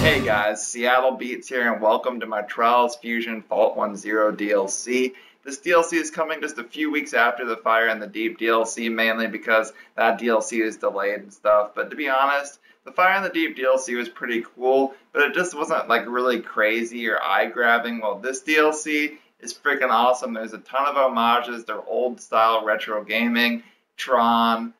Hey guys, Seattle Beats here and welcome to my Trials Fusion Fault 10 DLC. This DLC is coming just a few weeks after the Fire in the Deep DLC, mainly because that DLC is delayed and stuff. But to be honest, the Fire in the Deep DLC was pretty cool, but it just wasn't like really crazy or eye-grabbing. Well, this DLC is freaking awesome. There's a ton of homages to old style retro gaming, Tron,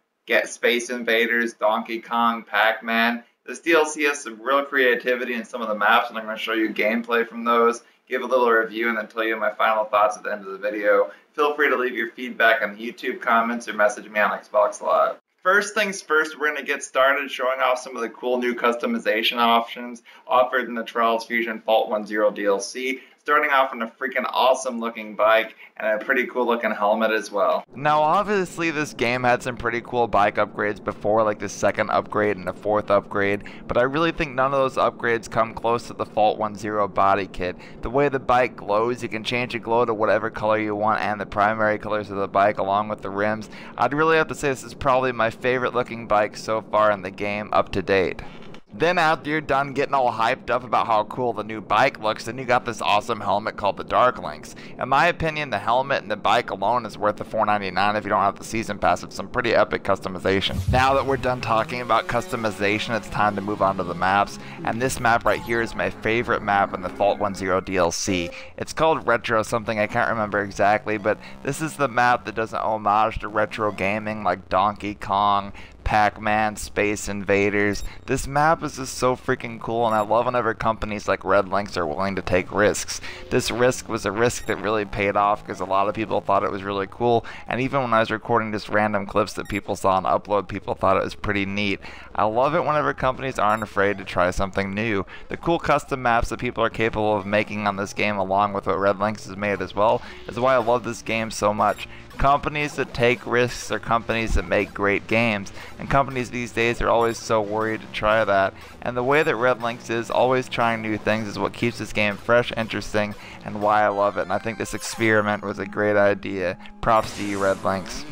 Space Invaders, Donkey Kong, Pac-Man. This DLC has some real creativity in some of the maps, and I'm going to show you gameplay from those, give a little review, and then tell you my final thoughts at the end of the video. Feel free to leave your feedback in the YouTube comments or message me on Xbox Live. First things first, we're going to get started showing off some of the cool new customization options offered in the Trials Fusion Fault 10 DLC. Starting off on a freaking awesome looking bike and a pretty cool looking helmet as well. Now obviously this game had some pretty cool bike upgrades before, like the second upgrade and the fourth upgrade, but I really think none of those upgrades come close to the Fault 10 body kit. The way the bike glows, you can change the glow to whatever color you want and the primary colors of the bike along with the rims. I'd really have to say this is probably my favorite looking bike so far in the game up to date. Then after you're done getting all hyped up about how cool the new bike looks, then you got this awesome helmet called the Dark Links. In my opinion, the helmet and the bike alone is worth the $4.99 if you don't have the season pass. It's some pretty epic customization. Now that we're done talking about customization, it's time to move on to the maps. And this map right here is my favorite map in the Fault 10 DLC. It's called Retro something, I can't remember exactly, but this is the map that does an homage to retro gaming like Donkey Kong, Pac-Man, Space Invaders. This map is just so freaking cool, and I love whenever companies like Red Lynx are willing to take risks. This risk was a risk that really paid off because a lot of people thought it was really cool, and even when I was recording just random clips that people saw on Upload, people thought it was pretty neat. I love it whenever companies aren't afraid to try something new. The cool custom maps that people are capable of making on this game, along with what Red Lynx has made as well, is why I love this game so much. Companies that take risks are companies that make great games, and companies these days are always so worried to try that, and the way that Red Lynx is always trying new things is what keeps this game fresh, interesting, and why I love it, and I think this experiment was a great idea. Props to you, Red Lynx.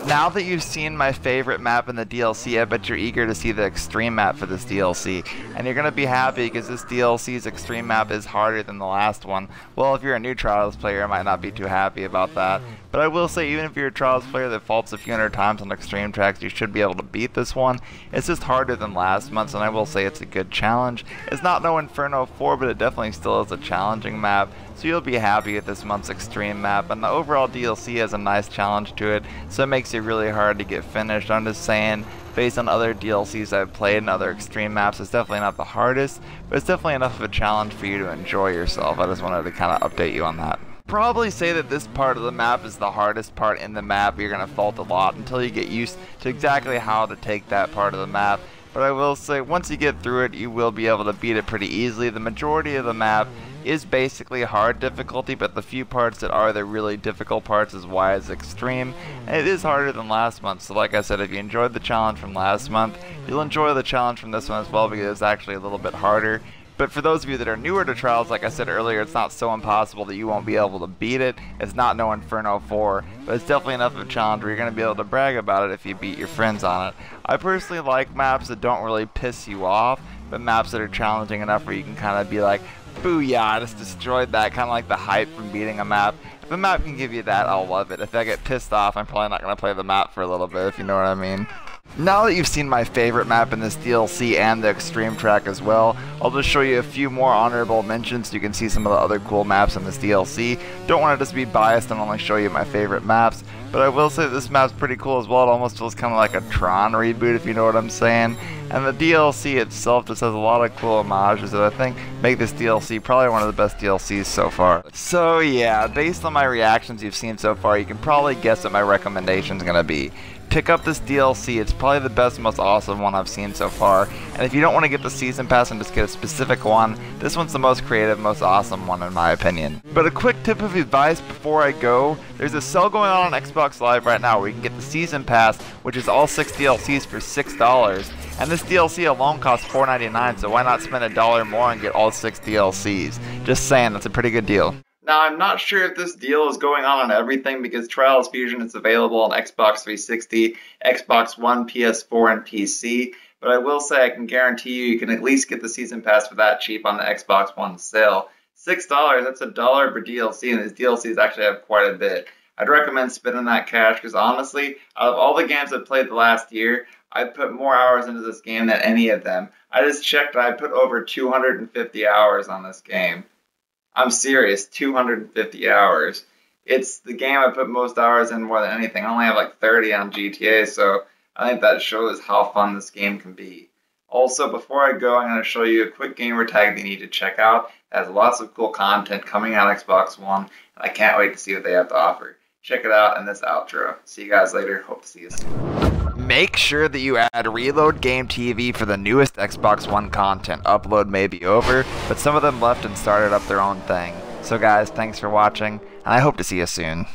Now that you've seen my favorite map in the DLC, I bet you're eager to see the extreme map for this DLC. And you're going to be happy because this DLC's extreme map is harder than the last one. Well, if you're a new Trials player, I might not be too happy about that. But I will say, even if you're a Trials player that faults a few hundred times on extreme tracks, you should be able to beat this one. It's just harder than last month's, and I will say it's a good challenge. It's not no Inferno 4, but it definitely still is a challenging map. So you'll be happy with this month's extreme map, and the overall DLC has a nice challenge to it, so it makes it really hard to get finished. I'm just saying, based on other DLCs I've played and other extreme maps, it's definitely not the hardest, but it's definitely enough of a challenge for you to enjoy yourself. I just wanted to kind of update you on that. Probably say that this part of the map is the hardest part in the map. You're going to fault a lot until you get used to exactly how to take that part of the map. But I will say, once you get through it, you will be able to beat it pretty easily. The majority of the map is basically hard difficulty, but the few parts that are the really difficult parts is why it's extreme. And it is harder than last month, so like I said, if you enjoyed the challenge from last month, you'll enjoy the challenge from this one as well, because it's actually a little bit harder. But for those of you that are newer to Trials, like I said earlier, it's not so impossible that you won't be able to beat it. It's not no Inferno 4, but it's definitely enough of a challenge where you're going to be able to brag about it if you beat your friends on it. I personally like maps that don't really piss you off, but maps that are challenging enough where you can kind of be like, booyah, I just destroyed that, kind of like the hype from beating a map. If a map can give you that, I'll love it. If I get pissed off, I'm probably not going to play the map for a little bit, if you know what I mean. Now that you've seen my favorite map in this DLC and the extreme track as well, I'll just show you a few more honorable mentions so you can see some of the other cool maps in this DLC. Don't want to just be biased and only show you my favorite maps, but I will say this map's pretty cool as well. It almost feels kind of like a Tron reboot, if you know what I'm saying. And the DLC itself just has a lot of cool homages that I think make this DLC probably one of the best DLCs so far. So yeah, based on my reactions you've seen so far, you can probably guess what my recommendation's gonna be. Pick up this DLC. It's probably the best, most awesome one I've seen so far. And if you don't want to get the season pass and just get a specific one, this one's the most creative, most awesome one in my opinion. But a quick tip of advice before I go, there's a sale going on Xbox Live right now where you can get the season pass, which is all 6 DLCs for $6. And this DLC alone costs $4.99, so why not spend $1 more and get all 6 DLCs? Just saying, that's a pretty good deal. Now, I'm not sure if this deal is going on everything because Trials Fusion is available on Xbox 360, Xbox One, PS4, and PC. but I will say I can guarantee you can at least get the season pass for that cheap on the Xbox One sale. $6, that's $1 per DLC, and these DLCs actually have quite a bit. I'd recommend spending that cash because honestly, out of all the games I've played the last year, I've put more hours into this game than any of them. I just checked and I put over 250 hours on this game. I'm serious, 250 hours. It's the game I put most hours in more than anything. I only have like 30 on GTA, so I think that shows how fun this game can be. Also, before I go, I'm going to show you a quick gamer tag that you need to check out. It has lots of cool content coming on Xbox One, and I can't wait to see what they have to offer. Check it out in this outro. See you guys later. Hope to see you soon. Make sure that you add Reload Game TV for the newest Xbox One content. Upload may be over, but some of them left and started up their own thing. So guys, thanks for watching, and I hope to see you soon.